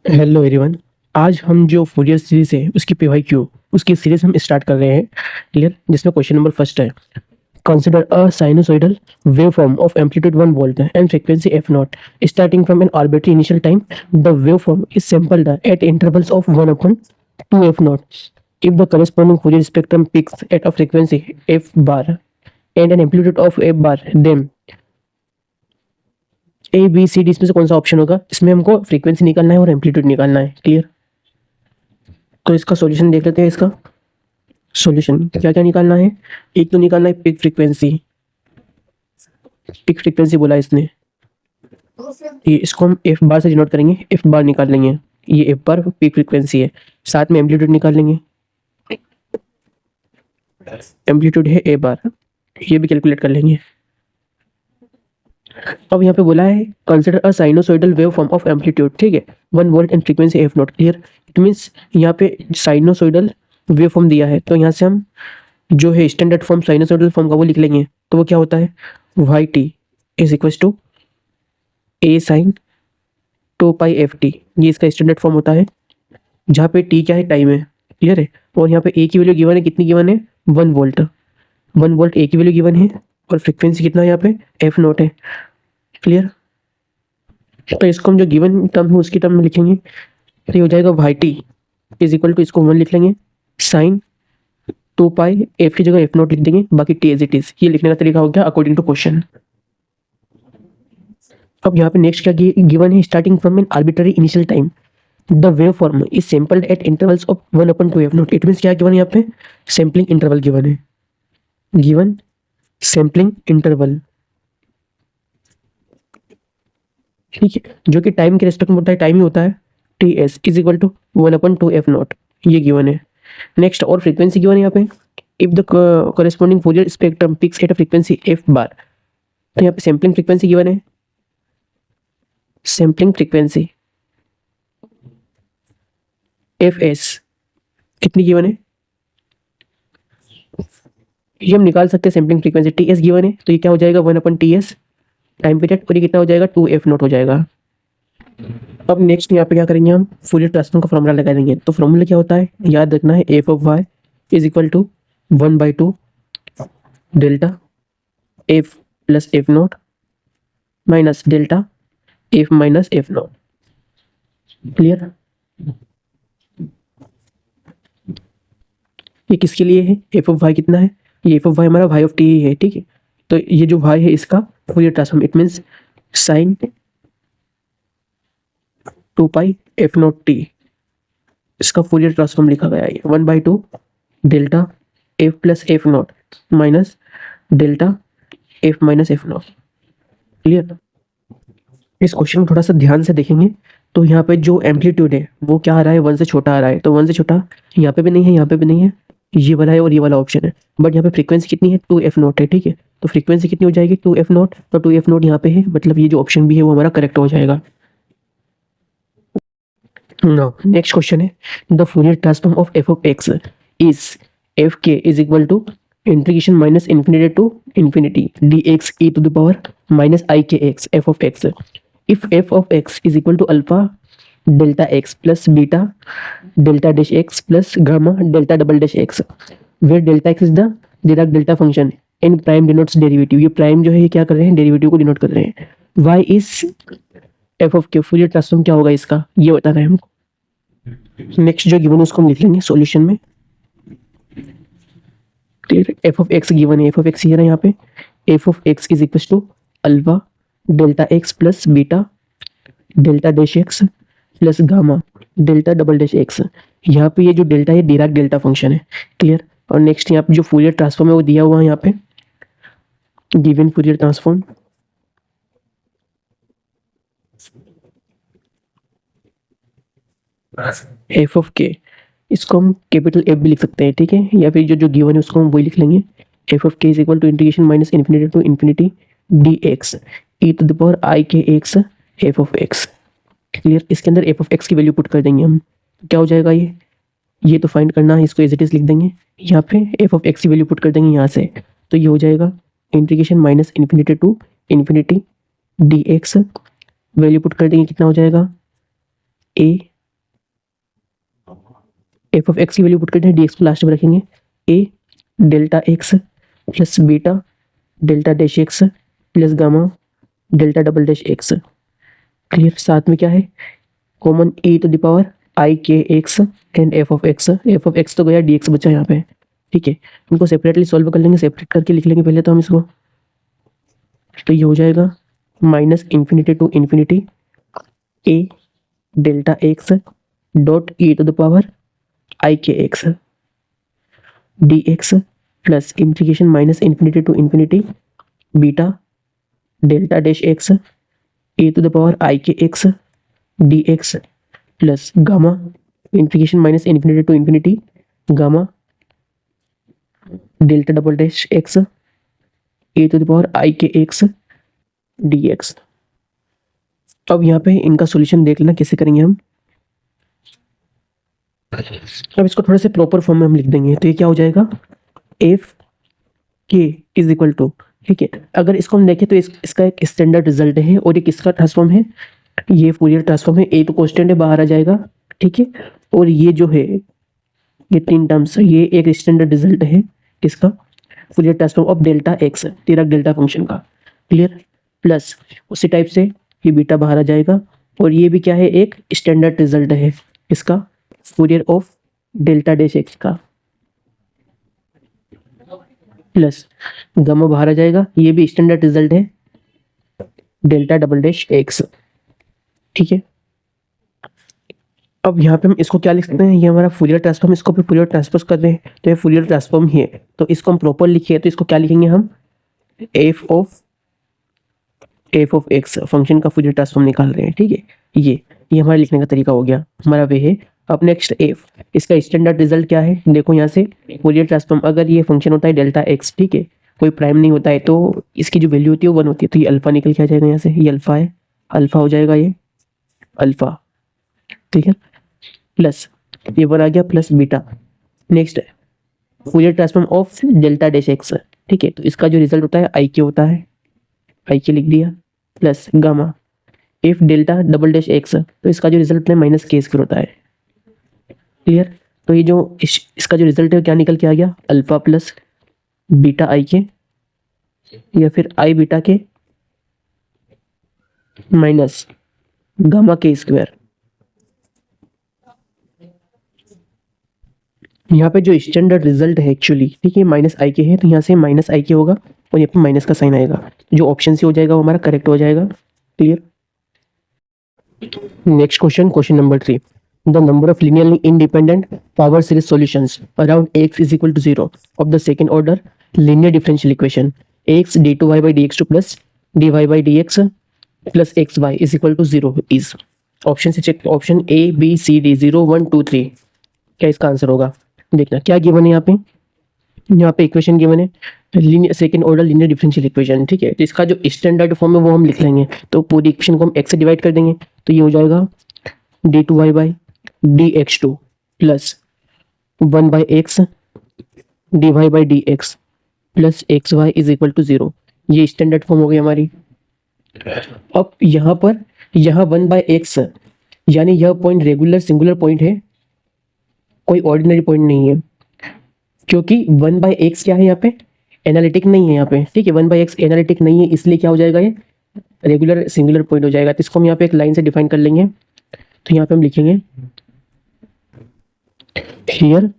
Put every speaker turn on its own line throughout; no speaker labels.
Hello everyone. आज हम जो फूरियर सीरीज है उसकी पीवाईक्यू उसकी सीरीज हम स्टार्ट कर रहे हैं। क्लियर, जिसमें क्वेश्चन नंबर फर्स्ट है, consider a sinusoidal waveform of amplitude 1 volt and frequency f naught starting from an arbitrary initial time. The waveform is sampled at intervals of 1 upon 2 f naught if the corresponding Fourier spectrum peaks at a frequency f bar and an amplitude of f bar, then A B C D इसमें से कौन सा option होगा? इसमें हमको frequency निकालना है और एम्पलीट्यूड निकालना है। क्लियर, तो इसका सॉल्यूशन देख लेते हैं। इसका सॉल्यूशन क्या क्या निकालना है? एक तो निकालना है पिक फ्रीक्वेंसी। पिक फ्रीक्वेंसी बोला इसने, ये इसको हम एफ बार से डिनोट करेंगे, एफ बार निकाल लेंगे। ये एफ बार पिक फ्रीक्वेंसी है, साथ में एम्पलीट्यूड निकाल लेंगे। एम्पलीट्यूड है ए बार, ये भी कैलकुलेट कर लेंगे। अब यहाँ पे बोला है consider a sinusoidal wave form of amplitude, ठीक है, 1 volt and frequency f naught. Clear, it means यहाँ पे साइनोसॉइडल वेव फॉर्म दिया है, तो यहाँ से हम जो है स्टैंडर्ड फॉर्म साइनोसॉइडल फॉर्म का वो लिख लेंगे। तो वो क्या होता है, y t is equal to A sine 2 pi f t, ये इसका स्टैंडर्ड फॉर्म होता है, जहाँ पे टी क्या है, टाइम है। क्लियर है, और यहाँ पे ए की वैल्यू गिवन है, कितनी गिवन है, 1 वोल्ट। 1 वोल्ट ए की वैल्यू गिवन है, और फ्रीक्वेंसी कितना है यहाँ पे, एफ नॉट है। क्लियर, तो इसको हम जो गिवन टर्म है उसकी टर्म में लिखेंगे, तो ये हो जाएगा y t is equal to, इसको 1 लिख लेंगे, साइन 2 पाई एफ की जगह एफ नॉट लिख देंगे, बाकी टी एज इट इज। ये लिखने का तरीका हो गया अकॉर्डिंग टू क्वेश्चन। अब यहाँ पे नेक्स्ट क्या गिवन है, starting from N arbitrary initial time the wave form is sampled at intervals of 1 upon 2 f not. It means क्या गिवन है यहाँ पे, सैम्पलिंग इंटरवल गिवन है, गिवन सैम्पलिंग इंटरवल, ठीक है, जो कि टाइम के रेस्पेक्ट में होता है, टाइम ही होता है, t s is equal to 1 upon 2 f नॉट, ये गिवन है। नेक्स्ट, और फ्रीक्वेंसी गिवन है यहाँ पे, if the corresponding Fourier spectrum peaks at a frequency f bar, तो यहाँ पे सैम्पलिंग फ्रीक्वेंसी गिवन है, सैम्पलिंग फ्रीक्वेंसी एफ एस कितनी गिवन है, ये हम निकाल सकते हैं। Sampling frequency t s given है, तो ये क्या हो जाएगा, 1 upon t s time period, और ये कितना हो जाएगा, 2 f नॉट हो जाएगा। अब नेक्स्ट यहाँ पे क्या करेंगे, हम फूरियर ट्रांसफॉर्म का फॉर्मूला लगा देंगे। तो फॉर्मूला क्या होता है, याद रखना है, f of y is equal to 1/2 delta f plus f naught minus delta f minus f naught. Clear, ये किसके लिए है, एफ ऑफ वाई कितना है, ये एफ ऑफ वाई हमारा वाई ऑफ टी ही है, ठीक है। तो ये जो वाई है इसका Fourier transform, it means sign 2 pi F not T, इसका फूरियर ट्रांसफॉर्म लिखा गया है 1/2 delta f plus f naught minus delta f minus f naught. Clear, इस क्वेश्चन को थोड़ा सा ध्यान से देखेंगे तो यहाँ पे जो एम्पलीट्यूड है वो क्या आ रहा है, 1 से छोटा आ रहा है, तो 1 से छोटा यहाँ पे भी नहीं है, यहाँ पे भी नहीं है, ये वाला है और ये वाला ऑप्शन है। बट यहाँ पे फ्रीक्वेंसी कितनी है, 2 f नॉट है, ठीक है। तो फ्रीक्वेंसी कितनी हो जाएगी, 2 f नॉट, तो 2 f नॉट यहाँ पे है, मतलब ये जो ऑप्शन भी है वो हमारा करेक्ट हो जाएगा। नाउ नेक्स्ट क्वेश्चन है, the Fourier transform of f of x is F K is equal to integration minus infinity to infinity dx e to the power minus I K X F of X. If F of x is equal to alpha delta x plus beta delta dash x plus gamma delta double dash X, where delta X is the Dirac delta function and prime denotes derivative. ये prime जो है ये क्या कर रहे हैं, derivative को denote कर रहे हैं। वाई इज एफ ऑफ के, फूरियर ट्रांसफॉर्म क्या होगा इसका, ये बताना है हमको। नेक्स्ट जो गिवन है उसको हम लिख लेंगे सॉल्यूशन में। Clear, f of x given है, एफ ऑफ एक्स ये रहा यहाँ पे, F of x is equal to alpha delta x plus beta delta dash x plus gamma delta double dash x. यहाँ पे ये जो डेल्टा है डिराक डेल्टा फंक्शन है। क्लियर, और नेक्स्ट यहाँ पे जो फूरियर ट्रांसफॉर्म है वो दिया हुआ है यहाँ पे, given Fourier transform F of के, इसको हम कैपिटल एफ भी लिख सकते हैं, ठीक है, या फिर जो जो गिवन है उसको हम वही लिख लेंगे। F of K is equal to integration minus infinity to infinity D X E to the power I K X F of X. Clear, इसके अंदर एफ ऑफ एक्स की वैल्यू पुट कर देंगे हम, तो क्या हो जाएगा, ये तो फाइंड करना है, इसको एज इट इज लिख देंगे, यहाँ पे एफ ऑफ एक्स की वैल्यू पुट कर देंगे यहाँ से, तो ये हो जाएगा integration minus infinity to infinity D X, value put कर देंगे, कितना हो जाएगा, ए एफ ऑफ एक्स की वैल्यू पुट करते हैं, डी एक्स को लास्ट में रखेंगे, A delta x plus beta delta dash x plus gamma delta double dash X. Clear. साथ में क्या है common, e to the power I K x and F of x तो गया, डी एक्स बचा यहाँ पे। ठीक है, इनको सेपरेटली सॉल्व कर लेंगे, सेपरेट करके लिख लेंगे पहले तो हम इसको। तो ये हो जाएगा minus infinity to infinity A delta X dot E to the power I K X D X plus integration minus infinity to infinity beta delta dash X A to the power I K X D X plus gamma integration minus infinity to infinity gamma delta double dash X A to the power I K X D x. अब यहाँ पे इनका solution देख लेना कैसे करेंगे हम। अब इसको थोड़े से प्रॉपर फॉर्म में हम लिख देंगे, तो ये क्या हो जाएगा F K is equal to, ठीक है। अगर इसको हम देखें तो इसका एक स्टैंडर्ड रिजल्ट है और ये किसका ट्रांसफॉर्म है, ये फूरियर ट्रांसफॉर्म है। ए तो कांस्टेंट है, बाहर आ जाएगा, ठीक है। और ये जो है ये तीन टर्म्स, ये एक स्टैंडर्ड रिजल्ट है किसका, Fourier transform of delta x, Dirac delta function का। क्लियर। प्लस उसी टाइप से ये बीटा बाहर आ जाएगा और ये भी क्या है एक स्टैंडर्ड रिजल्ट है इसका, Fourier of delta dash x का। प्लस गामा बाहर आ जाएगा, ये भी स्टैंडर्ड रिजल्ट है डेल्टा डबल डैश एक्स। ठीक है। अब यहाँ पे हम इसको क्या लिख सकते हैं, ये हमारा फूरियर ट्रांसफॉर्म, इसको भी फूरियर ट्रांसपोज कर रहे हैं तो ये फूरियर ट्रांसफॉर्म ही है। तो इसको हम प्रॉपर लिखिए तो इसको क्या लिखेंगे हम, एफ ऑफ एक्स फंक्शन का फूरियर ट्रांसफॉर्म निकाल रहे हैं। ठीक है, ये हमारा लिखने का तरीका हो गया, हमारा वे है। अब नेक्स्ट एफ, इसका स्टैंडर्ड रिजल्ट क्या है, देखो यहाँ से फूरियर ट्रांसफॉर्म, अगर ये फंक्शन होता है डेल्टा एक्स, ठीक है, कोई प्राइम नहीं होता है तो इसकी जो वैल्यू होती है वो 1 होती है, तो ये अल्फा निकल के आ जाएगा यहाँ से, ये अल्फा है, अल्फा हो जाएगा ये अल्फा। ठीक है, प्लस ये 1 आ गया plus beta. Next Fourier transform of delta dash x, ठीक है, तो इसका जो रिजल्ट होता है आई के होता है, आई के लिख दिया, plus gamma if delta double dash x, तो इसका जो रिजल्ट है माइनस के स्क्वायर होता है। क्लियर। तो ये जो इसका जो रिजल्ट है क्या निकल के आ गया, अल्फा प्लस बीटा आई के, या फिर आई बीटा के माइनस गामा के स्क्वायर। यहाँ पे जो स्टैंडर्ड रिजल्ट है एक्चुअली, ठीक है, माइनस आई के है, तो यहाँ से माइनस आई के होगा और यहाँ पे माइनस का साइन आएगा, जो ऑप्शन से हो जाएगा वो हमारा करेक्ट हो जाएगा। Clear. Next question, question number 3, the number of linearly independent power series solutions around x is equal to 0 of the second order linear differential equation x d2y by dx2 plus dy by dx plus xy is equal to 0 is। Option से check, option A B C D 0 1 2 3, क्या इसका answer होगा। देखना क्या given है यहाँ पे equation given है linear second order linear differential equation. ठीक है, तो इसका जो स्टैंडर्ड फॉर्म है वो हम लिख लेंगे, तो पूरी इक्वेशन को हम x से डिवाइड कर देंगे, तो ये हो जाएगा d2y by dx2 plus 1 by x dy by dx plus xy is equal to 0। ये स्टैंडर्ड फॉर्म हो गई हमारी। अब यहाँ पर 1 बाई एक्स, यानी यह पॉइंट रेगुलर सिंगुलर पॉइंट है, कोई ऑर्डिनरी पॉइंट नहीं है, क्योंकि 1 बाई एक्स क्या है यहाँ पे, एनालिटिक नहीं है यहाँ पे। ठीक है, 1 बाई एक्स एनालिटिक नहीं है, इसलिए क्या हो जाएगा ये रेगुलर सिंगुलर पॉइंट हो जाएगा। तो इसको हम यहाँ पे एक लाइन से डिफाइन कर लेंगे, तो यहाँ पे हम लिखेंगे here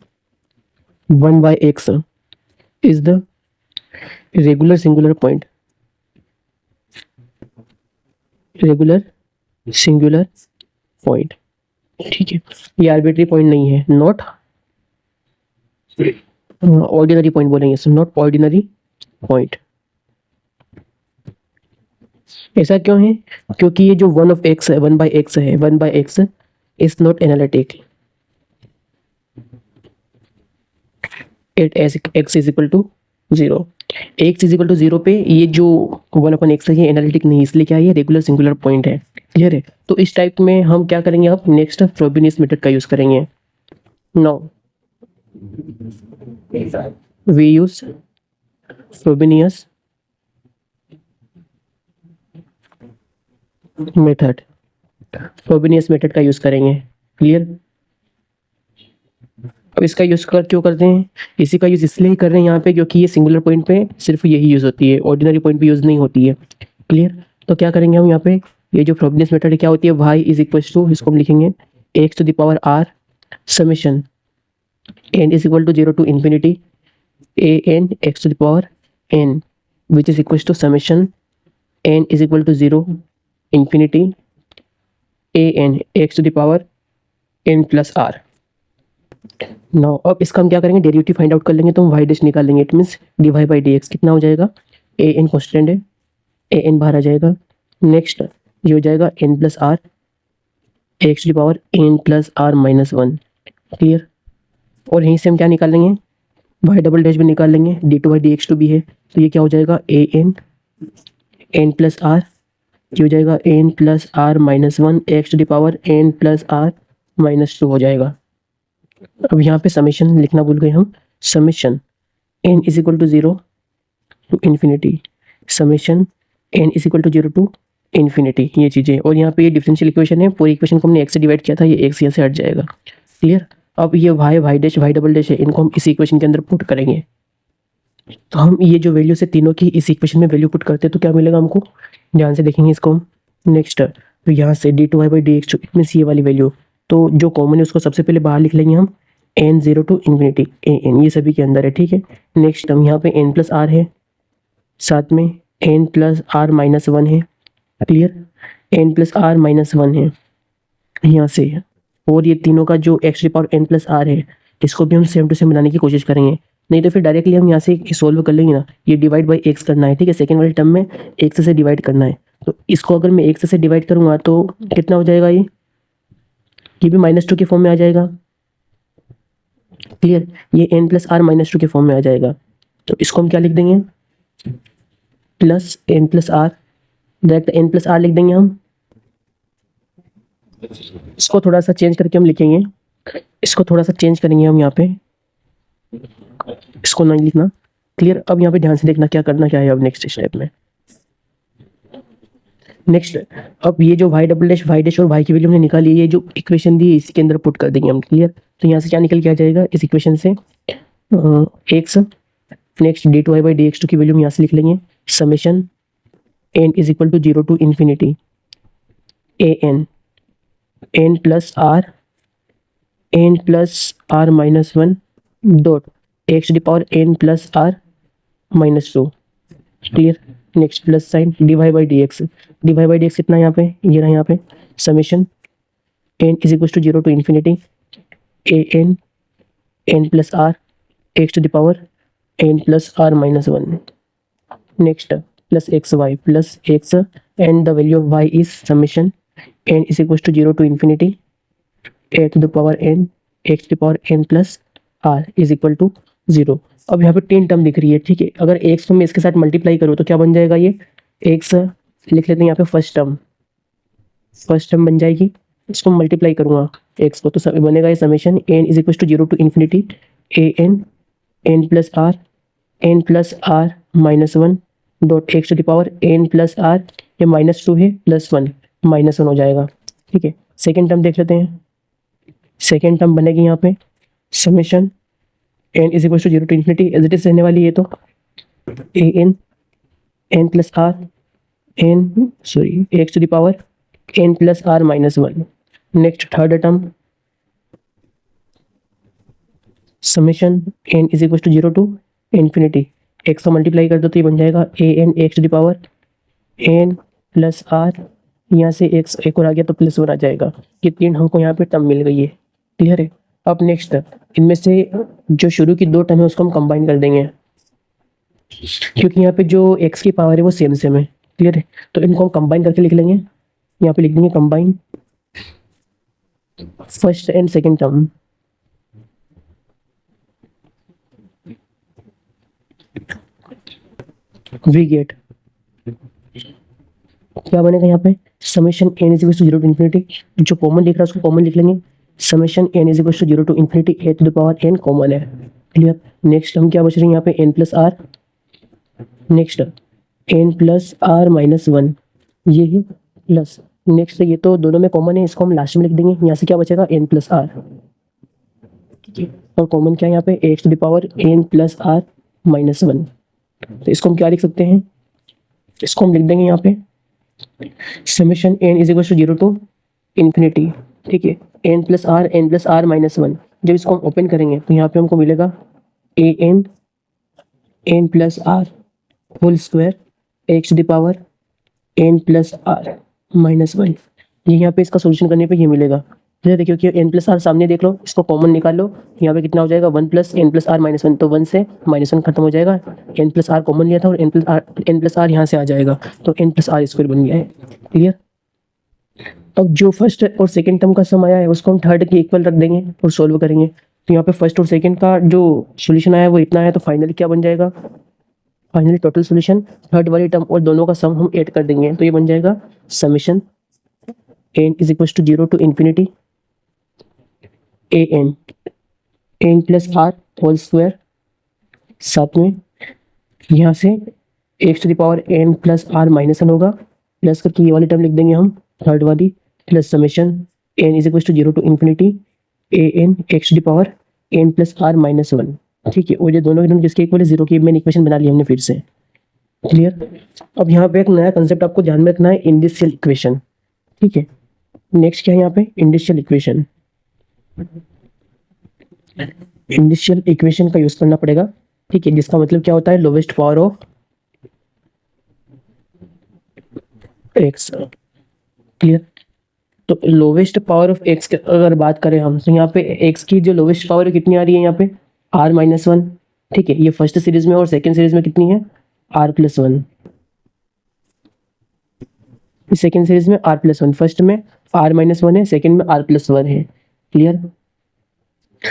1 by x is the regular singular point, regular singular point। ठीक है, ये आर्बिट्री पॉइंट नहीं है, नॉट ऑर्डिनरी पॉइंट बोलेंगे, नॉट ऑर्डिनरी पॉइंट। ऐसा क्यों है, क्योंकि ये जो 1 of x है, 1 by x है, 1 by x is not analytic at x is equal to 0। x is equal to 0 पे ये जो 1 अपन x है ये एनालिटिक नहीं, इसलिए क्या है रेगुलर सिंगुलर पॉइंट है। क्लियर है। तो इस टाइप में हम क्या करेंगे, अब नेक्स्ट फ्रोबिनियस मेथड का यूज करेंगे। Now we use Frobenius method Frobenius method का यूज़ करेंगे। क्लियर? अब इसका यूज़ क्यों करते हैं? इसी का यूज़ इसलिए ही कर रहे हैं यहाँ पे क्योंकि ये सिंगुलर पॉइंट पे सिर्फ यही यूज़ होती है, ऑर्डिनरी पॉइंट पे यूज़ नहीं होती है। क्लियर? तो क्या करेंगे हम यहाँ पे, ये जो फ्रोबेनियस मेथड क्या होती है, y इज इक्वल टू, इसको हम लिखेंगे x to the power r summation n is equal to 0 to infinity an x to the power n which is equal to summation n is equal to 0 infinity an x to the power n plus r। Now अब इसका हम क्या करेंगे, derivative find out कर लेंगे तो हम y dash निकालेंगे। It means d y by d x कितना हो जाएगा, ए एन कॉन्स्टेंट है, ए एन बाहर आ जाएगा। नेक्स्ट ये हो जाएगा n plus are x to the power N plus are minus 1। Clear? और यहीं से हम क्या निकालेंगे, वाई डबल डैश भी निकाल लेंगे, d two by d x two भी है, तो ये क्या हो जाएगा ए एन एन प्लस आर, ये हो जाएगा n plus are minus 1 x to the power N plus are minus 2 हो जाएगा। अब यहाँ पे समेशन लिखना भूल गए हम, summation n is equal to 0 to infinity, summation n is equal to 0 to infinity, ये चीज़ें। और यहाँ पे ये डिफरेंशियल इक्वेशन है, पूरी इक्वेशन को हमने x से डिवाइड किया था, ये x यहाँ से हट जाएगा। क्लियर? अब ये y dash y double dash है, इनको हम इस इक्वेशन के अंदर पुट करेंगे। तो हम ये जो वैल्यू से तीनों की इस इक्वेशन में वैल्यू पुट करते हैं तो क्या मिलेगा हमको, ध्यान से देखेंगे इसको हम। नेक्स्ट तो यहाँ से d two y by d x two, it ये वाली वैल्यू, तो जो कॉमन है उसको सबसे पहले बाहर लिख लेंगे हम, n 0 to infinity a n, ये सभी के अंदर है। ठीक है? नेक्स्ट हम यहाँ पे n प्लस आर है, साथ में n प्लस आर माइनस 1 है। Clear? n plus are minus 1 है यहाँ से, और ये तीनों का जो x to power n plus r है, इसको भी हम सेम टू सेम बनाने की कोशिश करेंगे, नहीं तो फिर डायरेक्टली हम यहाँ से सोल्व कर लेंगे ना। ये डिवाइड बाई x करना है, ठीक है? सेकेंड वाले टर्म में x से डिवाइड करना है, तो इसको अगर मैं x से डिवाइड करूँगा तो कितना हो जाएगा, ये भी -2 के फॉर्म में आ जाएगा। क्लियर? ये n प्लस आर माइनस 2 के फॉर्म में आ जाएगा, तो इसको हम क्या लिख देंगे, plus n plus r, direct n plus r लिख देंगे हम। इसको थोड़ा सा चेंज करके हम लिखेंगे, इसको थोड़ा सा चेंज करेंगे हम यहाँ पे, इसको नहीं लिखना। क्लियर? अब यहाँ पे ध्यान से देखना क्या करना क्या है अब नेक्स्ट स्टेप में। नेक्स्ट अब ये जो वाई डैश और वाई की वैल्यू हमने निकाली, ये जो इक्वेशन दी है इसी के अंदर पुट कर देंगे हम। क्लियर? तो यहाँ से क्या निकल के आ जाएगा इस इक्वेशन से, x, next d two y by d x two की वैल्यू हम यहाँ से लिख लेंगे, summation N is equal to 0 to infinity a n n plus are minus 1 dot x the power N plus are minus 2। Clear? Next plus sign d y by d x कितना यहाँ पे, ये रहा यहाँ पे, summation N is equal to 0 to infinity a n n plus are x to the power N plus are minus 1। Next plus x y plus x and the value of y is summation N is equal to 0 to infinity a to the power n x to the power N plus r is equal to 0। अब यहाँ पे 3 term दिख रही है, ठीक है? अगर x को मैं इसके साथ मल्टीप्लाई करूँ तो क्या बन जाएगा, ये एक्स लिख लेते हैं यहाँ पे, फर्स्ट टर्म बन जाएगी, इसको मल्टीप्लाई करूँगा एक्स को तो बनेगा ये summation N is equal to 0 to infinity a N plus are minus 1 dot x to the power N plus r, ये -2 है प्लस 1 -1 हो जाएगा। ठीक है? सेकेंड टर्म देख लेते हैं, सेकेंड टर्म बनेगी यहाँ पे summation N is equal to 0 to infinity, as it is रहने वाली है, तो A N plus are x to the power N plus are minus 1। Next third term summation N is equal to 0 to infinity, X को multiply कर दो तो ये बन जाएगा A N x to the power N plus R, यहाँ से x एक और आ गया तो प्लस 1 आ जाएगा। ये 3 हमको यहाँ पे टर्म मिल गई है। क्लियर है? अब नेक्स्ट इनमें से जो शुरू की 2 टर्म है उसको हम कंबाइन कर देंगे, क्योंकि यहाँ पे जो x की पावर है वो सेम है। क्लियर है? तो इनको हम कंबाइन करके लिख लेंगे, यहाँ पे लिख देंगे combine first and second term. We get क्या बनेगा यहाँ पे, summation N is equal to 0 to infinity, जो कॉमन लिख रहा है उसको कॉमन लिख लेंगे, summation N is equal to 0 to infinity a to the power n common है। क्लियर? नेक्स्ट हम क्या बच रहे हैं यहाँ पे, n plus r, next n plus are minus 1, ये है प्लस नेक्स्ट ये तो दोनों में कॉमन है, इसको हम लास्ट में लिख देंगे। यहाँ से क्या बचेगा, एन प्लस आर, ठीक है। और कॉमन क्या है यहाँ पे, x to the power N plus are minus one. तो इसको हम क्या लिख सकते हैं, इसको हम लिख देंगे यहाँ पे summation N is equal to 0 to infinity, ठीक है, n plus are minus one. जब इसको हम ओपन करेंगे तो यहाँ पे हमको मिलेगा A N plus are whole square X to the power N plus are minus one. ये यहाँ पे इसका सोल्यूशन करने पे ये मिलेगा। जैसे देखिए कि एन प्लस आर सामने देख लो, इसको कॉमन निकाल लो, यहाँ पे कितना हो जाएगा, one plus n plus are minus one. तो वन से माइनस वन खत्म हो जाएगा, एन प्लस आर कॉमन लिया था और एन प्लस आर यहाँ से आ जाएगा, तो एन प्लस आर स्क्वायर बन गया है। क्लियर। अब जो फर्स्ट और सेकंड टर्म का सम आया है उसको हम थर्ड के इक्वल रख देंगे और सोल्व करेंगे। तो यहाँ पे फर्स्ट और सेकंड का जो सोल्यूशन आया है वो इतना है, तो फाइनली क्या बन जाएगा, फाइनली टोटल सोल्यूशन थर्ड वाली टर्म और दोनों का सम हम ऐड कर देंगे, तो ये बन जाएगा summation N is equal to 0 to infinity a N plus are whole square, साथ में यहाँ से x to the power N plus are minus one होगा, प्लस करके ये वाली टर्म लिख देंगे हम थर्ड वाली, plus summation N is equal to 0 to infinity a N x to the power N plus are minus one, ठीक है। और ये दोनों एकदम किसके इक्वल है, 0 की मेन इक्वेशन बना ली हमने फिर से। क्लियर। अब यहाँ पे एक नया कंसेप्ट आपको ध्यान में रखना है, इंडिशियल इक्वेशन, ठीक है। नेक्स्ट क्या है यहाँ पे, इंडिशियल इक्वेशन। इंडिशियल इक्वेशन का यूज करना पड़ेगा, ठीक है, जिसका मतलब क्या होता है, lowest power of X. Clear. तो लोवेस्ट पावर ऑफ एक्स अगर बात करें हम, तो यहाँ पे एक्स की जो लोवेस्ट पावर है कितनी आ रही है यहाँ पे, आर माइनस वन, ठीक है। ये फर्स्ट सीरीज में और सेकंड सीरीज में कितनी है, r plus one. Second series में आर प्लस वन, फर्स्ट में आर माइनस वन है, सेकेंड में आर प्लस वन है। क्लियर।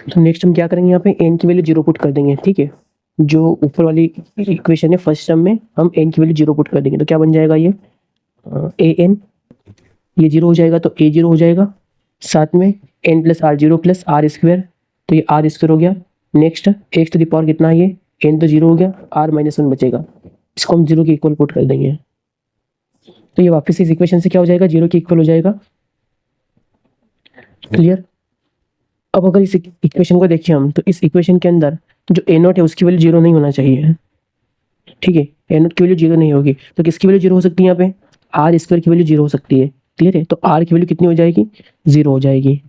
तो नेक्स्ट हम क्या करेंगे, यहाँ पे एन की वैल्यू 0 पुट कर देंगे, ठीक है। जो ऊपर वाली इक्वेशन है फर्स्ट टर्म में हम एन की वैल्यू 0 पुट कर देंगे, तो क्या बन जाएगा ये ए एन, ये 0 हो जाएगा तो ए 0 हो जाएगा, साथ में n plus r 0 plus r square, तो ये आर स्क्वायर हो गया। Next x to the power कितना है, ये एन तो 0 हो गया, आर माइनस वन बचेगा, इसको हम 0 के इक्वल पुट कर देंगे, तो ये वापस इस इक्वेशन से क्या हो जाएगा, 0 के इक्वल हो जाएगा। क्लियर। अब अगर इस इक्वेशन को देखिए हम, तो इस इक्वेशन के अंदर जो ए नॉट है उसकी वैल्यू 0 नहीं होना चाहिए, ठीक है। ए नॉट की वैल्यू 0 नहीं होगी, तो किसकी वैल्यू 0 हो सकती है, यहाँ पे आर स्क्वायर की वैल्यू 0 हो सकती है। क्लियर है। तो आर की वैल्यू कितनी हो जाएगी, 0 हो जाएगी,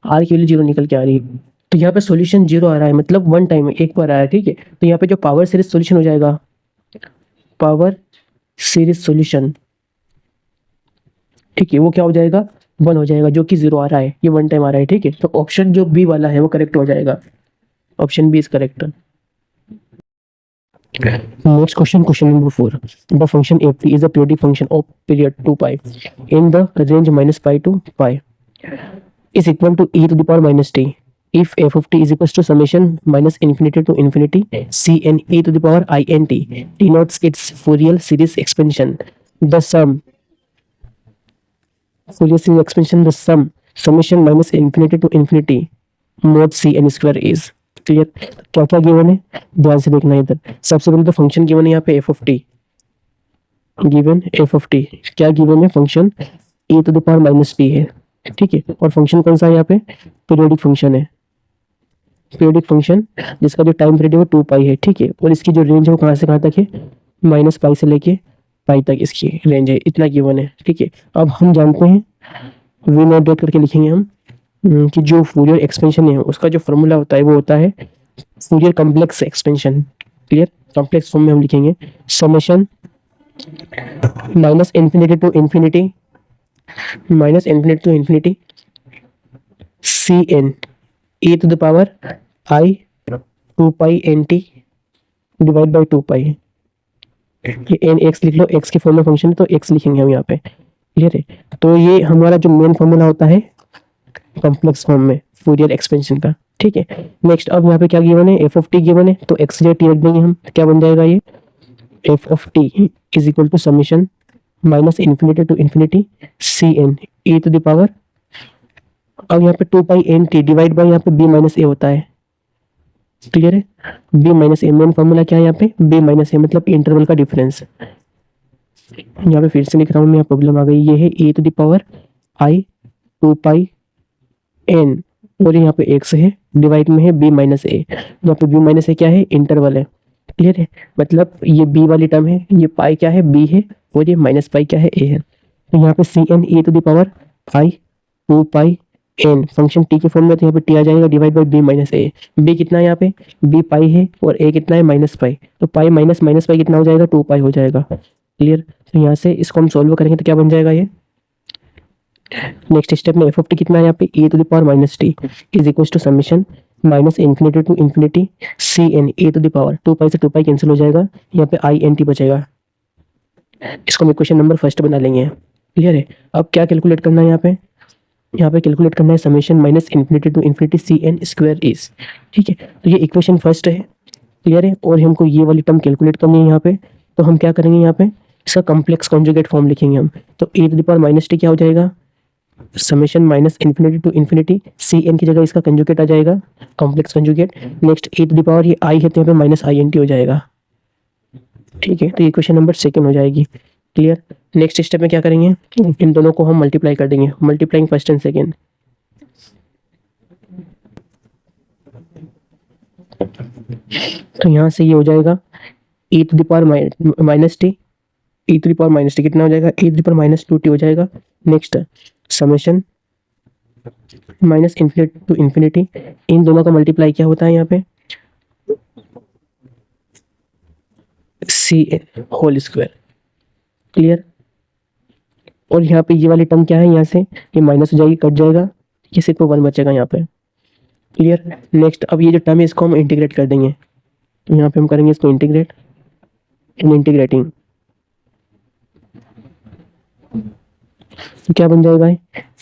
आर की वैल्यू 0 निकल के आ रही है। तो यहाँ पे सॉल्यूशन 0 आ रहा है, मतलब वन टाइम में एक बार आया है, ठीक है। तो यहाँ पे जो पावर सीरीज सॉल्यूशन हो जाएगा, पावर सीरीज सॉल्यूशन, ठीक है, वो क्या हो जाएगा, 1 हो जाएगा, जो कि 0 आ रहा है, ये वन टाइम आ रहा है, ठीक है। तो ऑप्शन जो बी वाला है वो करेक्ट हो जाएगा, option B is correct. Next question, question number 4, the function f is a periodic function of period 2 pi in the range -π to π is equal to e to the power minus t if f of t is equals to summation minus infinity to infinity c n e to the power I n t denotes its Fourier series expansion. The sum Fourier series expansion, the sum summation minus infinity to infinity mod c n square is. Clear. क्या क्या given है, ध्यान से देखना है इधर। सबसे पहले तो फंक्शन गिवन है यहाँ पे F of t, given f of t, क्या गिवन है, function a to the power minus t है, ठीक है। और फंक्शन कौन सा है यहाँ पे, पीरियोडिक फंक्शन है, पीरियोडिक फंक्शन जिसका जो टाइम पीरियड है वो 2 पाई है, ठीक है। और इसकी जो रेंज है वो कहाँ से कहाँ तक है, -π से लेके पाई तक इसकी रेंज है, इतना गिवन है, ठीक है। अब हम जानते हैं, वी नॉट डॉट करके लिखेंगे हम कि जो फूरियर एक्सपेंशन है उसका जो फॉर्मूला होता है वो होता है Fourier complex expansion. Clear. Complex form में हम लिखेंगे summation minus infinity to infinity C N A to the power I 2 pi n t divide by 2 pi, ये एन एक्स लिख लो, एक्स के फॉर्म में फंक्शन है तो एक्स लिखेंगे हम यहाँ पे। क्लियर है। तो ये हमारा जो मेन फॉर्मूला होता है कॉम्प्लेक्स फॉर्म में फूरियर एक्सपेंशन का, ठीक है। नेक्स्ट अब यहाँ पे क्या गिवन है, एफ ऑफ टी गिवन है, तो एक्स जे टी रख देंगे हम, क्या बन जाएगा ये, f of t is equal to summation minus infinity to infinity C N A to the power, अब यहाँ पे 2 pi n t divide by यहाँ पे बी माइनस ए होता है। क्लियर है। B minus a main formula क्या है यहाँ पे, बी माइनस ए मतलब इंटरवल का डिफरेंस, यहाँ पे फिर से लिख रहा हूँ मैं, यहाँ प्रॉब्लम आ गई। ये है A to the power I 2 pi N, और यहाँ पे एक्स है, डिवाइड में है बी माइनस ए। यहाँ पे बी माइनस ए क्या है, इंटरवल है। क्लियर है, मतलब ये बी वाली टर्म है, ये पाई क्या है, बी है, और ये माइनस पाई क्या है, ए है। तो यहाँ पे C N A to the power I 2 pi n function t के फॉर्म में, तो यहाँ पे टी आ जाएगा divide by b minus a. B कितना है यहाँ पे, बी पाई है, और ए कितना है, माइनस पाई। तो पाई माइनस माइनस पाई कितना हो जाएगा, 2 पाई हो जाएगा। क्लियर, तो यहाँ से इसको हम सॉल्व करेंगे तो क्या बन जाएगा ये। नेक्स्ट स्टेप में एफ ऑफ टी कितना है यहाँ पे, A to the power minus T is equal to summation minus infinity to infinity C N A to the power, 2 pi से 2 पाई कैंसिल हो जाएगा, यहाँ पे आई एन टी बचेगा। इसको हम इक्वेशन नंबर फर्स्ट बना लेंगे। क्लियर है, अब क्या कैलकुलेट करना है यहाँ पे, यहाँ पे कैलकुलेट करना है summation minus infinity to infinity C n square is. ठीक है, तो ये इक्वेशन फर्स्ट है। क्लियर है, और हमको ये वाली टर्म कैलकुलेट करनी है यहाँ पे। तो हम क्या करेंगे, यहाँ पे इसका कॉम्प्लेक्स कॉन्जुगेट फॉर्म लिखेंगे हम। तो A to the power minus T क्या हो जाएगा, summation minus infinity to infinity C N की जगह इसका कंजुगेट आ जाएगा, complex conjugate. Next A to the power ये आई है, तो यहाँ पे माइनस आई एन टी हो जाएगा। ठीक है, तो ये क्वेश्चन नंबर सेकंड हो जाएगी। क्लियर, नेक्स्ट स्टेप में क्या करेंगे, इन दोनों को हम मल्टीप्लाई कर देंगे, मल्टीप्लाइंग फर्स्ट एंड सेकेंड। तो यहाँ से ये हो जाएगा e to the power minus T, e to the power minus T कितना हो जाएगा, e to the power minus 2t हो जाएगा। Next summation minus infinity to infinity, इन दोनों का मल्टीप्लाई क्या होता है यहाँ पे, C N whole square. Clear, और यहाँ पे ये वाली टर्म क्या है, यहाँ से ये माइनस हो जाएगी, कट जाएगा, ये सिर्फ 1 बचेगा यहाँ पे। क्लियर, नेक्स्ट अब ये जो टर्म है इसको हम इंटीग्रेट कर देंगे। तो यहाँ पे हम करेंगे इसको इंटीग्रेट, इन इंटीग्रेटिंग तो क्या बन जाएगा,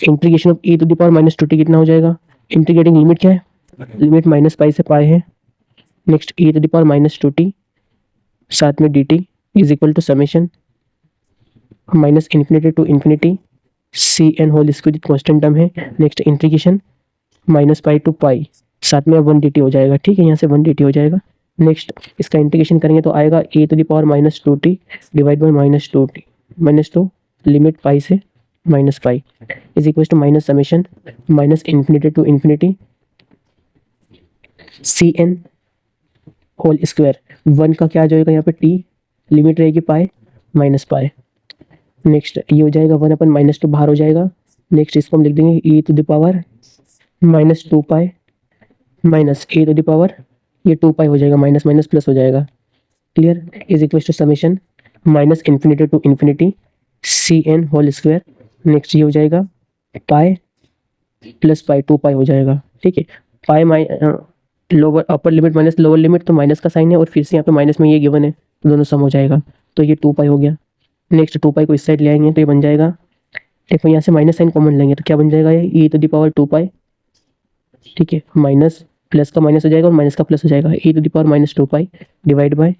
integration of e to the power minus 2t कितना हो जाएगा, इंटीग्रेटिंग लिमिट क्या है, लिमिट माइनस पाई से पाई है। Next e to the power minus 2t साथ में dt is equal to summation minus infinity to infinity C N whole square constant term है। Next integration minus pi to pi साथ में 1 dt हो जाएगा। ठीक है, यहाँ से 1 dt हो जाएगा। नेक्स्ट इसका इंटीग्रेशन करेंगे तो आएगा A to the power minus 2t divide by minus 2t minus 2 limit pi से minus pi is equal to minus summation minus infinity to infinity C N whole square 1 का क्या आ जाएगा यहाँ पे t, लिमिट रहेगी पाई माइनस पाई। नेक्स्ट ये हो जाएगा 1 अपन माइनस 2 बाहर हो जाएगा। नेक्स्ट इसको हम लिख देंगे e to the power minus 2 pi minus a to the power, ये 2 पाई हो जाएगा, माइनस माइनस प्लस हो जाएगा। Clear, is equal to summation minus infinity to infinity C N whole square. Next ये हो जाएगा पाई प्लस पाई, 2 पाई हो जाएगा। ठीक है, pi lower upper limit minus lower limit, तो माइनस का साइन है, और फिर से यहाँ पे माइनस में ये गिवन है, तो दोनों सम हो जाएगा, तो ये 2 पाई हो गया। नेक्स्ट 2 पाई को इस साइड ले आएंगे तो ये बन जाएगा, देखो यहाँ से माइनस साइन कॉमन लेंगे तो क्या बन जाएगा, ये e टू द पावर 2 पाई। ठीक है, माइनस प्लस का माइनस हो जाएगा और माइनस का प्लस हो जाएगा, e to the power minus 2 pi divide by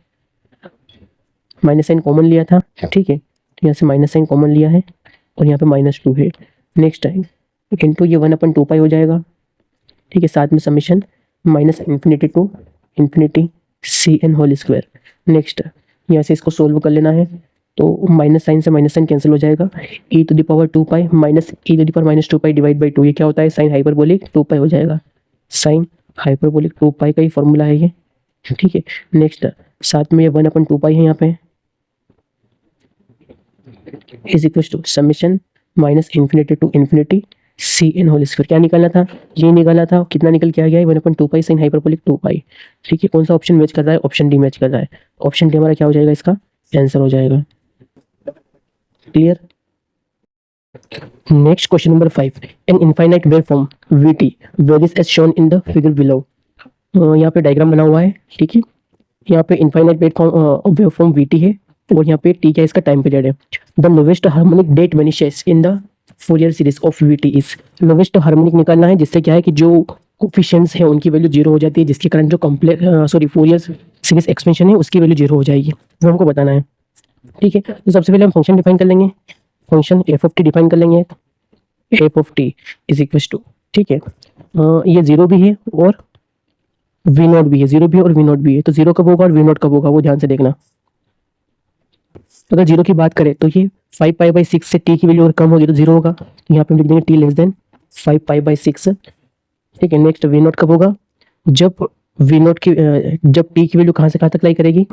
minus sign common लिया था। ठीक है, तो यहाँ से माइनस साइन कॉमन लिया है और यहाँ पे माइनस 2 है। नेक्स्ट टाइम इंटू ये 1 अपन 2 पाई हो जाएगा। ठीक है, साथ में summation minus infinity to infinity C N whole square. Next यहाँ से इसको सोल्व कर लेना है, तो माइनस साइन से माइनस साइन कैंसिल हो जाएगा, e to the power 2 pi minus e to the power minus 2 pi divide by 2, ये क्या होता है, साइन हाइपरबोलिक 2 पाई हो जाएगा, साइन हाइपरबोलिक 2 पाई का ही फॉर्मूला है ये। ठीक है, नेक्स्ट साथ में ये 1 अपन 2 पाई है यहाँ पे is equal to summation minus infinity to infinity C N whole square. क्या निकालना था, ये निकाला था, कितना निकल के आ गया है 1 अपन 2 पाई साइन हाइपरबोलिक 2 पाई। ठीक है, कौन सा ऑप्शन मैच कर रहा है, ऑप्शन डी मैच कर रहा है। ऑप्शन डी हमारा क्या हो जाएगा, इसका आंसर हो जाएगा। Clear, next question number 5, an infinite wave form vt varies as shown in the figure below. यहाँ पे डायग्राम बना हुआ है। ठीक है, यहाँ पे इनफाइनाइट वेव फॉर्म vt है और यहाँ पे t क्या इसका टाइम पीरियड है। The lowest harmonic that vanishes in the Fourier series of vt is, lowest harmonic निकालना है, जिससे क्या है कि जो कोफिशिएंट्स है उनकी वैल्यू 0 हो जाती है, जिसके कारण जो कॉम्प्लेक्स फोरियर सीरीज एक्सपेंशन है उसकी वैल्यू 0 हो जाएगी, वो हमको बताना है। ठीक है, तो सबसे पहले हम फंक्शन डिफाइन कर लेंगे, function f of t define कर लेंगे, F of t is equal to, ठीक है, ये 0 भी है और वी नॉट भी है, 0 भी है और वी नॉट भी है, तो 0 कब होगा और वी नॉट कब होगा वो ध्यान से देखना। अगर जीरो की बात करें तो ये 5 पाई/6 से टी की वैल्यू अगर कम होगी तो जीरो होगा, तो यहाँ पे हम लिख देंगे टी लेस देन 5 पाई/6। ठीक है, नेक्स्ट वी नोट कब होगा, जब वी नोट की जब टी की वैल्यू कहाँ से कहाँ तक लाई करेगी,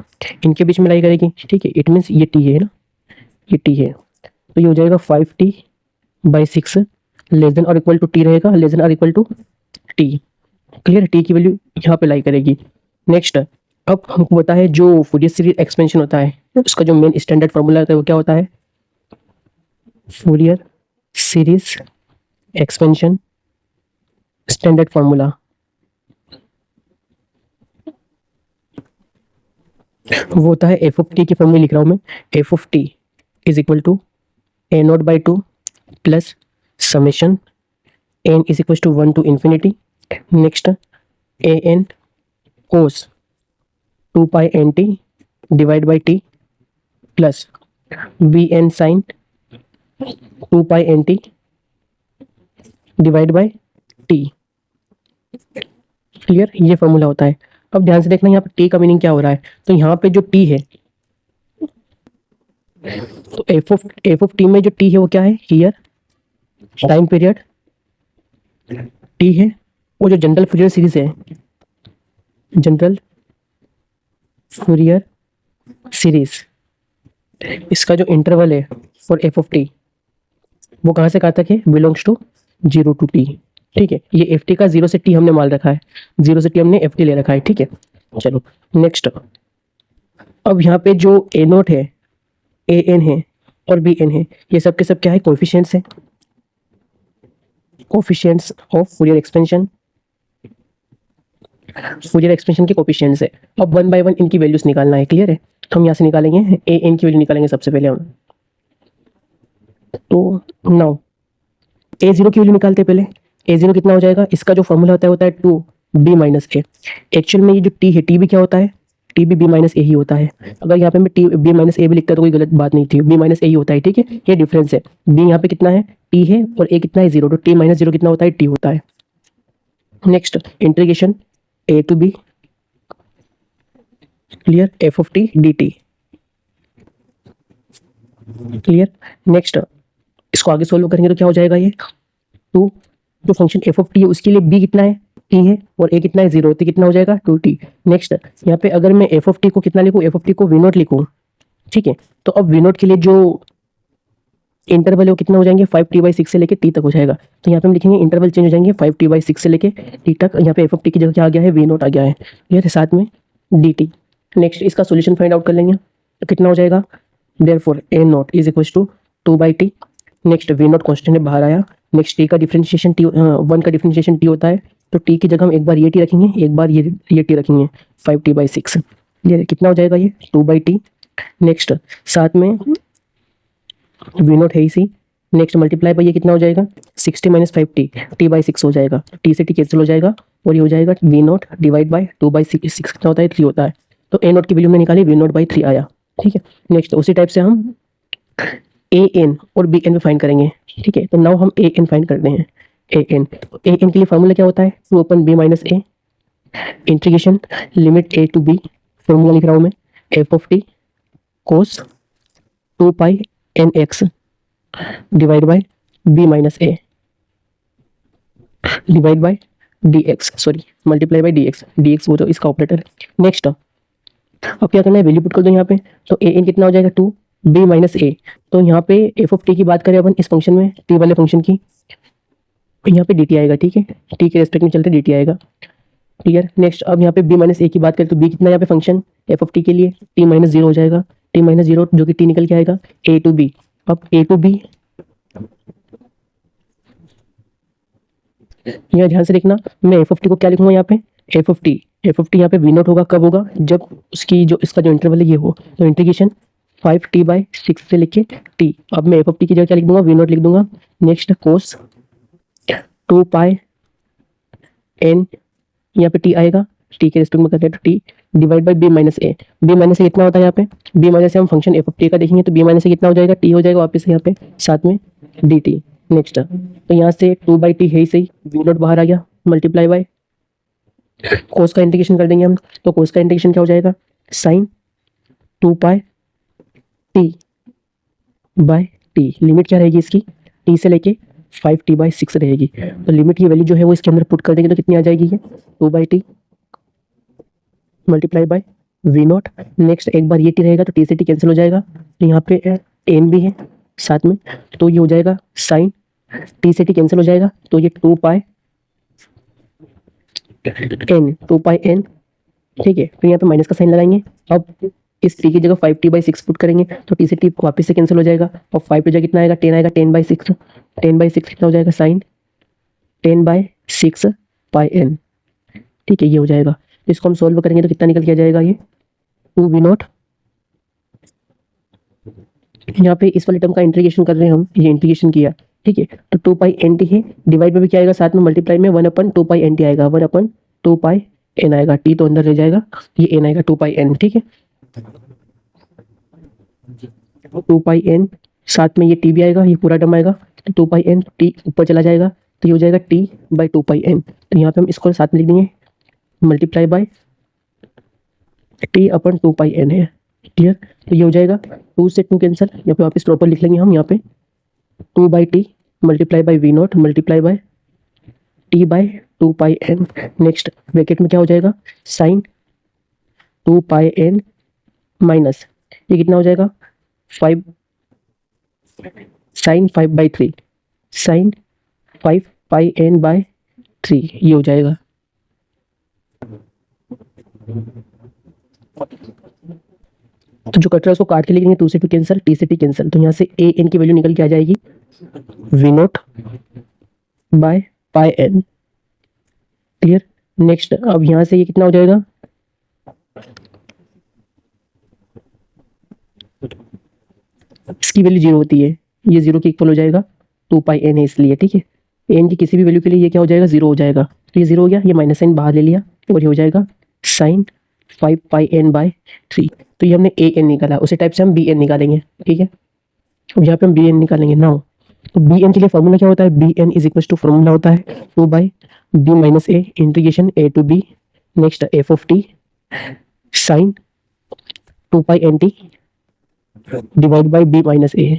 इनके बीच में लाई करेगी। ठीक है, इट मीन्स ये टी है ना, ये टी है, तो ये हो जाएगा 5t/6 लेस देन और इक्वल टू टी रहेगा, लेस देन और equal to t. Clear, t की वैल्यू यहाँ पे लाई करेगी। नेक्स्ट, अब हमको पता है जो फूरियर सीरीज एक्सपेंशन होता है उसका जो मेन स्टैंडर्ड फार्मूला होता है वो क्या होता है, Fourier series expansion standard formula वो होता है एफ ऑफ टी की फॉर्म में लिख रहा हूँ मैं, f of t is equal to a naught by two plus summation N is equal to 1 to infinity। Next, a n cos 2 π/nt divide by t plus b n sine 2 π/nt divide by t. Clear, ये formula होता है। अब ध्यान से देखना यहाँ पे T का मीनिंग क्या हो रहा है, तो यहाँ पे जो टी है, तो एफ ऑफ टी में जो टी है वो क्या है, हियर टाइम पीरियड टी है, वो जो जनरल फूरियर सीरीज है, जनरल फूरियर सीरीज, इसका जो इंटरवल है फॉर एफ ऑफ टी वो कहाँ से कहाँ तक है, बिलोंग्स टू 0 to t। ठीक है, ये एफ टी का 0 से टी हमने मान रखा है, 0 से टी हमने एफ टी ले रखा है। ठीक है, चलो नेक्स्ट, अब यहाँ पे जो ए नोट है, ए एन है और बी एन है, ये सब के सब क्या है, कोएफिशिएंट्स है, coefficients of Fourier expansion, Fourier expansion के कोएफिशिएंट्स है। अब 1 by 1 इनकी वैल्यूज निकालना है। क्लियर है, तो हम यहाँ से निकालेंगे ए एन की वैल्यू निकालेंगे सबसे पहले हम, तो नाउ ए जीरो की वैल्यू निकालते हैं पहले। ए जीरो कितना हो जाएगा, इसका जो फॉर्मूला होता है 2b-a। एक्चुअल में ये जो टी है, टी भी क्या होता है, टी भी b-a ही होता है। अगर यहाँ पे मैं टी b-a भी लिखता तो कोई गलत बात नहीं थी, b-a ही होता है। ठीक है, ये डिफरेंस है, b यहाँ पे कितना है, टी है और a कितना है, 0, तो t-0 कितना होता है, टी होता है। Next, integration a to b, clear, f of t dt। Clear, next इसको आगे सोल्व करेंगे तो क्या हो जाएगा, ये टू, जो फंक्शन एफ ऑफ टी है उसके लिए बी कितना है, टी है, और ए कितना है, 0, तो कितना हो जाएगा 2t। नेक्स्ट, यहाँ पे अगर मैं एफ ऑफ टी को कितना लिखूँ, एफ ऑफ टी को वी नोट लिखूँ। ठीक है, तो अब वी नोट के लिए जो इंटरवल है वो कितना हो जाएंगे, 5t/6 से लेके टी तक हो जाएगा। तो यहाँ पे हम लिखेंगे इंटरवल चेंज हो जाएंगे 5t/6 से लेके टी तक। यहाँ पे एफ ऑफ टी की जगह क्या आ गया है, वी नोट आ गया है, क्लियर है, साथ में डी टी। नेक्स्ट, इसका सोल्यूशन फाइंड आउट कर लेंगे, तो कितना हो जाएगा, therefore a naught is equal to 2/t। Next, v naught constant है, बाहर आया। नेक्स्ट, टी का डिफरेंशिएशन टी 1 का डिफरेंशिएशन टी होता है, तो टी की जगह हम एक बार ये टी रखेंगे, एक बार ये टी रखेंगे, 5t/6। ये कितना हो जाएगा, ये 2/t। नेक्स्ट, साथ में वी नॉट है इसी, नेक्स्ट मल्टीप्लाई बाई ये कितना हो जाएगा, 60 - 5t, t/6 हो जाएगा, टी से टी कैंसिल हो जाएगा और ये हो जाएगा वी नॉट डिवाइड बाई 2/6 कितना होता है, 3 होता है। तो ए नॉट की वैल्यू हमने निकाली, वी नॉट बाई 3 आया। ठीक है, नेक्स्ट उसी टाइप से हम ए एन और बी एन भी फाइंड करेंगे। ठीक है, तो नाउ हम ए एन फाइंड करते हैं। ए एन के लिए फार्मूला क्या होता है, 2/b-a integration limit a to b, formula लिख रहा हूँ मैं, f of t cos 2π/nx divide by b-a divide by dx, sorry multiply by dx वो तो इसका ऑपरेटर है। नेक्स्ट, अब क्या करना है, वैल्यू पुट कर दो यहाँ पे, तो ए एन कितना हो जाएगा 2b-a। तो यहाँ पे एफ ऑफ टी की बात करें अपन इस फंक्शन में, टी वाले फंक्शन की, यहाँ पे dt आएगा। ठीक है, टी के रेस्पेक्ट में चलते dt आएगा, क्लियर। नेक्स्ट, अब यहाँ पे b-a की बात करें तो b कितना यहाँ पे फंक्शन एफ ऑफ टी के लिए t-0 हो जाएगा, t-0 जो कि t निकल के आएगा a to b। अब a to b यहाँ ध्यान से देखना, मैं एफ ऑफ टी को क्या लिखूंगा यहाँ पे, एफ ऑफ टी यहाँ पे वी नोट होगा, कब होगा, जब उसकी जो इसका जो इंटरवल है ये हो, तो इंटीग्रेशन 5t/6 से लेके t। अब मैं एफ ऑफ टी की जगह क्या लिख दूंगा, वी नोट लिख दूंगा। नेक्स्ट, कोस 2π n, यहाँ पे t आएगा, t के रेस्पेक्ट में करते हैं तो t divide by b-a। b-a कितना होता है यहाँ पे, b-a हम फंक्शन एफ ऑफ टी का देखेंगे तो b-a कितना हो जाएगा, t हो जाएगा वापस यहाँ पे, साथ में dt। नेक्स्ट, तो यहाँ से 2/t है ही सही, वी नोट बाहर आ गया, मल्टीप्लाई बाय कोस का इंटीग्रेशन कर देंगे हम, तो कोस का इंटीग्रेशन क्या हो जाएगा, sign 2πt bye T. Limit क्या रहेगी इसकी, टी से लेके 5t/6 रहेगी। तो लिमिट की वैल्यू जो है वो इसके अंदर पुट कर देंगे तो कितनी आ जाएगी ये 2/t multiply by v naught. Next एक बार ये टी रहेगा तो टी से टी कैंसिल हो जाएगा, तो यहाँ पे एन भी है साथ में, तो ये हो जाएगा साइन, टी से टी कैंसिल हो जाएगा तो ये 2π n, ठीक है। फिर यहाँ पे माइनस का साइन लगाएंगे। अब इस टी की जगह 5t/6 पुट करेंगे तो टी से टी वापस से कैंसिल हो जाएगा और 5 पे जगह कितना आएगा 10 आएगा, 10/6 कितना हो जाएगा साइन 10/6 पाई n, ठीक है। ये हो जाएगा, तो इसको हम सोल्व करेंगे तो कितना निकल के आ जाएगा ये 2v0। यहाँ पे इस वाले टर्म का इंटीग्रेशन कर रहे हैं हम, ये इंटीग्रेशन किया, ठीक है। तो 2πnt है, डिवाइड में भी क्या आएगा साथ में मल्टीप्लाई में 1/2πnt आएगा, 1/2πn आएगा, टी तो अंदर रह जाएगा, ये n आएगा 2πn, ठीक है। 2πn साथ में ये t भी आएगा, ये पूरा टर्म आएगा, तो 2πn t ऊपर चला जाएगा तो ये हो जाएगा t/2πn। तो यहाँ पे हम इसको साथ में लिख देंगे मल्टीप्लाई बाय t/2πn है, क्लियर। तो ये हो जाएगा 2 से 2 कैंसिल, यहाँ पे वापस प्रॉपर लिख लेंगे हम, यहाँ पे 2/t multiply by v naught multiply by t/2πn। Next bracket में क्या हो जाएगा साइन 2πn माइनस ये कितना हो जाएगा 5 साइन 5/3 साइन 5πn/3, ये हो जाएगा। तो जो कट रहा है उसको काट के लिखेंगे, 2 से 2 कैंसिल, टी से टी कैंसिल, तो यहाँ से ए एन की वैल्यू निकल के आ जाएगी v naught by pi n, clear. Next अब यहाँ से ये कितना हो जाएगा इसकी वैल्यू 0 होती है, ये 0 के इक्वल हो जाएगा 2πn है इसलिए, ठीक है। एन की किसी भी वैल्यू के लिए ये क्या हो जाएगा 0 हो जाएगा, तो ये 0 हो गया, ये माइनस साइन बाहर ले लिया और ये हो जाएगा साइन 5πn/3। तो ये हमने ए एन निकाला, उसी टाइप से हम बी एन निकालेंगे, ठीक है। अब यहाँ पे हम बी एन निकालेंगे नाउ। तो बी एन के लिए फॉर्मूला क्या होता है, B N is equal to formula होता है 2/b - a integration a to b next F of T sine 2πnt divide by b - a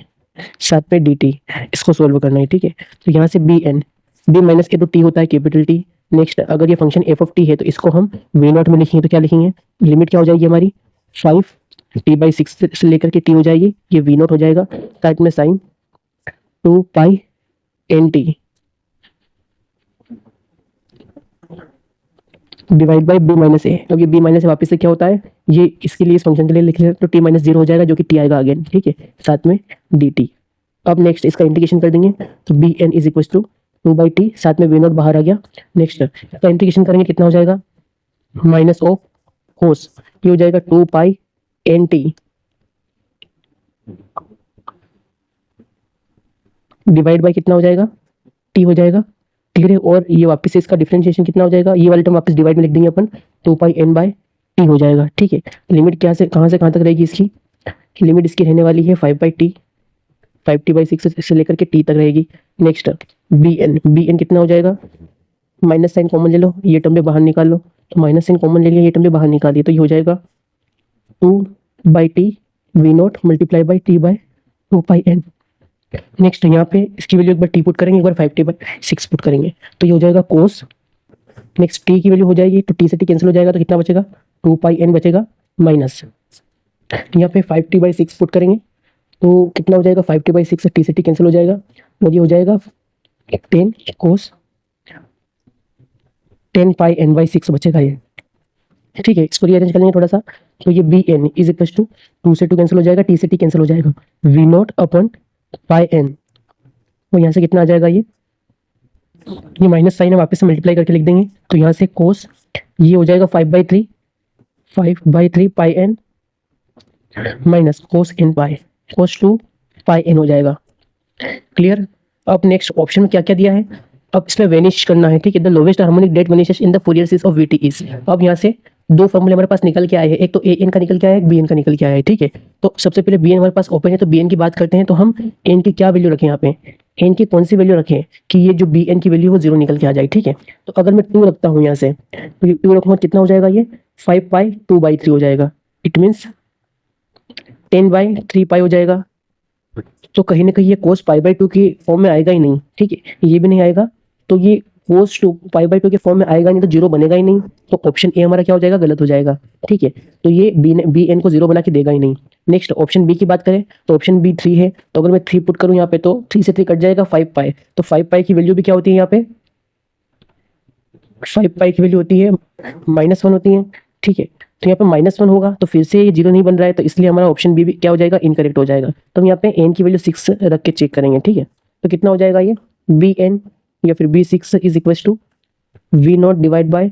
साथ में dt, इसको सोल्व करना है, ठीक है। तो यहाँ से बी एन b - a तो t होता है कैपिटल टी। नेक्स्ट अगर ये फंक्शन एफ ऑफ टी है तो इसको हम वी नॉट में लिखेंगे तो क्या लिखेंगे, लिमिट क्या हो जाएगी हमारी 5t/6 से लेकर के t हो जाएगी, ये वी नॉट हो जाएगा, साइड में sine 2πnt divide by b - a। अब ये b - a वापस से क्या होता है, ये इसके लिए इस फंक्शन के लिए लिख लेते तो t - 0 हो जाएगा जो कि t आएगा अगेन, ठीक है, साथ में dt। अब नेक्स्ट इसका इंटीग्रेशन कर देंगे तो B N is equal to 2/t साथ में वी नॉट बाहर आ गया। नेक्स्ट इसका इंटीग्रेशन करेंगे कितना हो जाएगा माइनस ऑफ कोस, ये हो जाएगा 2πnt डिवाइड बाई कितना हो जाएगा t हो जाएगा, क्लियर है। और ये वापस से इसका डिफरेंशिएशन कितना हो जाएगा, ये वाले टर्म वापस डिवाइड में लिख देंगे अपन 2πn/t हो जाएगा, ठीक है। लिमिट क्या से कहाँ तक रहेगी इसकी, लिमिट इसकी रहने वाली है 5t/6 से लेकर के t तक रहेगी। नेक्स्ट बी एन कितना हो जाएगा, माइनस साइन कॉमन ले लो, ये टर्म भी बाहर निकाल लो, तो माइनस साइन कॉमन ले लिया, ये टर्म भी बाहर निकालिए, तो ये हो जाएगा 2/t V naught multiply by t/2πn। Next यहाँ पे इसकी वैल्यू एक बार t पुट करेंगे, एक बार 5t/6 पुट करेंगे, तो ये हो जाएगा कोस। नेक्स्ट t की वैल्यू हो जाएगी तो t से t कैंसिल हो जाएगा, तो कितना बचेगा 2πn बचेगा माइनस, यहाँ पे 5t/6 पुट करेंगे तो कितना हो जाएगा 5t/6 से t कैंसिल हो जाएगा और ये हो जाएगा 10 कोस 10πn/6 बचेगा ये, ठीक है। इसको रीअरेंज कर लेंगे थोड़ा सा, तो ये B N is equal to 2 से 2 कैंसिल हो जाएगा, t से t कैंसिल हो जाएगा, V naught upon pi N, और यहाँ से कितना आ जाएगा ये माइनस साइन है वापस से मल्टीप्लाई करके लिख देंगे, तो यहाँ से कोस ये हो जाएगा 5/3 पाई एन माइनस कोस n पाई, कोस 2 पाई एन हो जाएगा, क्लियर। अब नेक्स्ट ऑप्शन में क्या क्या दिया है, अब इसमें वेनिश करना है, ठीक है। The lowest harmonic that vanishes in the Fourier series of VT is. अब यहाँ से दो फॉर्मूले हमारे पास निकल के आए हैं, एक तो ए एन का निकल के आया है, एक बी एन का निकल के आया है, ठीक है। तो सबसे पहले बी एन हमारे पास ओपन है, तो बी एन की बात करते हैं, तो हम एन की क्या वैल्यू रखें, यहाँ पे एन की कौन सी वैल्यू रखें कि ये जो बी एन की वैल्यू वो 0 निकल के आ जाए, ठीक है। तो अगर मैं 2 रखता हूँ यहाँ से, तो ये 2 रखूँगा कितना हो जाएगा, ये 5π/2/3 हो जाएगा, इट मीन्स 10/3π हो जाएगा, तो कहीं ना कहीं ये cos पाई बाई 2 की फॉर्म में आएगा ही नहीं, ठीक है, ये भी नहीं आएगा, तो ये cos 2 पाई बाई 2 के फॉर्म में आएगा नहीं, तो जीरो बनेगा ही नहीं, तो ऑप्शन ए हमारा क्या हो जाएगा, गलत हो जाएगा, ठीक है। तो ये बी एन को जीरो बना के देगा ही नहीं। नेक्स्ट ऑप्शन बी की बात करें तो ऑप्शन बी 3 है, तो अगर मैं 3 पुट करूं यहाँ पे तो 3 से 3 कट जाएगा 5 पाई, तो 5 पाई की वैल्यू भी क्या होती है यहाँ पे, 5 पाई की वैल्यू होती है -1 होती है, ठीक है। तो यहाँ पे -1 होगा, तो फिर से ये जीरो नहीं बन रहा है, तो इसलिए हमारा ऑप्शन बी भी क्या हो जाएगा, इनकरेक्ट हो जाएगा। तो हम यहाँ पे एन की वैल्यू 6 रख के चेक करेंगे, ठीक है। तो कितना हो जाएगा ये, बी एन या फिर B 6 is equal to V naught divide by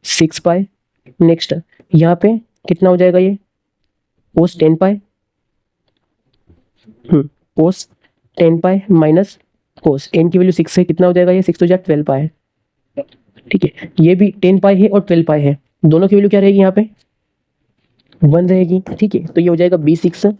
6 pi. Next यहाँ पे कितना हो जाएगा ये, cos 10 pi, cos 10 pi minus cos N की वैल्यू 6 है, कितना हो जाएगा ये, 6 तो 12 पाई है, ठीक है। ये भी 10 पाई है और 12 पाई है, दोनों की वैल्यू क्या रहेगी यहाँ पे, 1 रहेगी, ठीक है। तो ये हो जाएगा B6,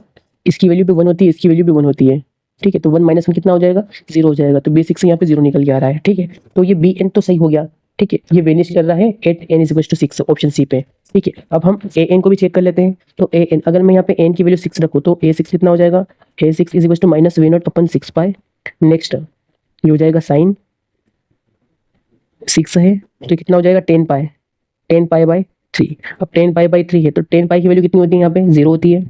इसकी वैल्यू भी 1 होती है, इसकी वैल्यू भी 1 होती है, ठीक है। तो 1 माइनस 1 कितना हो जाएगा, 0 हो जाएगा, तो B6 से यहाँ पे 0 निकल के आ रहा है, ठीक है। तो ये बी एन तो सही हो गया, ठीक है, ये वेनिश कर रहा है at N is equal to 6 option C पे, ठीक है। अब हम ए एन को भी चेक कर लेते हैं, तो ए एन अगर मैं यहाँ पे एन की वैल्यू 6 रखूँ तो A6 कितना हो जाएगा, A6 is equal to minus V naught upon 6 pi. Next ये हो जाएगा साइन 6 है, तो कितना हो जाएगा 10 पाई, 10 पाई बाई 3। अब 10 पाई बाई 3 है, तो 10 पाई की वैल्यू कितनी होती है, यहाँ पे 0 होती है,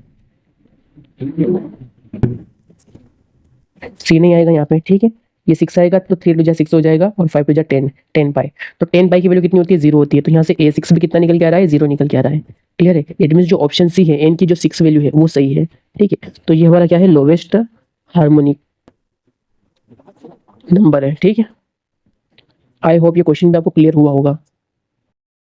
3 नहीं आएगा यहाँ पे, ठीक है। ये 6 आएगा तो 3 टू जा 6 हो जाएगा और 5 टू जा 10, 10 पाई। तो 10 पाई की वैल्यू कितनी होती है, 0 होती है, तो यहाँ से A6 भी कितना निकल के आ रहा है, 0 निकल के आ रहा है, क्लियर है। इट मीन जो ऑप्शन सी है एन की जो 6 वैल्यू है वो सही है, ठीक है। तो ये हमारा क्या है, लोवेस्ट हार्मोनिक नंबर है, ठीक है। आई होप ये क्वेश्चन भी आपको क्लियर हुआ होगा।